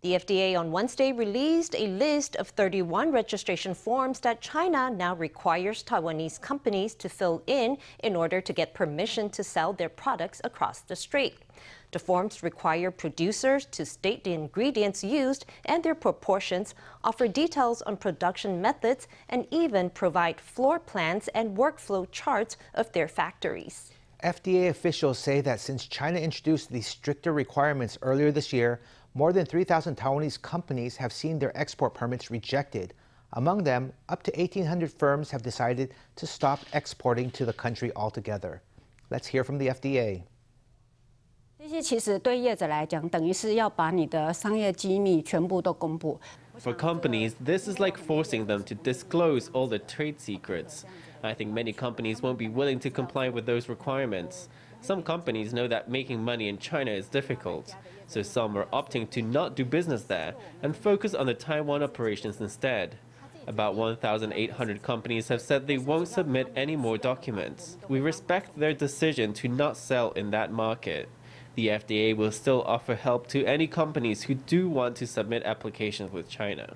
The FDA on Wednesday released a list of 31 registration forms that China now requires Taiwanese companies to fill in order to get permission to sell their products across the strait. The forms require producers to state the ingredients used and their proportions, offer details on production methods, and even provide floor plans and workflow charts of their factories. FDA officials say that since China introduced these stricter requirements earlier this year, more than 3,000 Taiwanese companies have seen their export permits rejected. Among them, up to 1,800 firms have decided to stop exporting to the country altogether. Let's hear from the FDA. 这些其实对业者来讲，等于是要把你的商业机密全部都公布。For companies, this is like forcing them to disclose all the trade secrets. I think many companies won't be willing to comply with those requirements. Some companies know that making money in China is difficult, so some are opting to not do business there and focus on the Taiwan operations instead. About 1,800 companies have said they won't submit any more documents. We respect their decision to not sell in that market. The FDA will still offer help to any companies who do want to submit applications with China.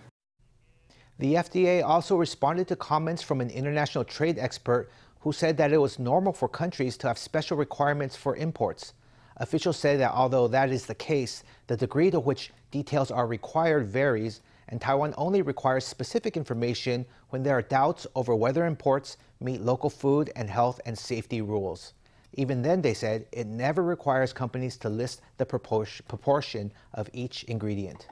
The FDA also responded to comments from an international trade expert who said that it was normal for countries to have special requirements for imports. Officials say that although that is the case, the degree to which details are required varies, and Taiwan only requires specific information when there are doubts over whether imports meet local food and health and safety rules. Even then, they said, it never requires companies to list the proportion of each ingredient.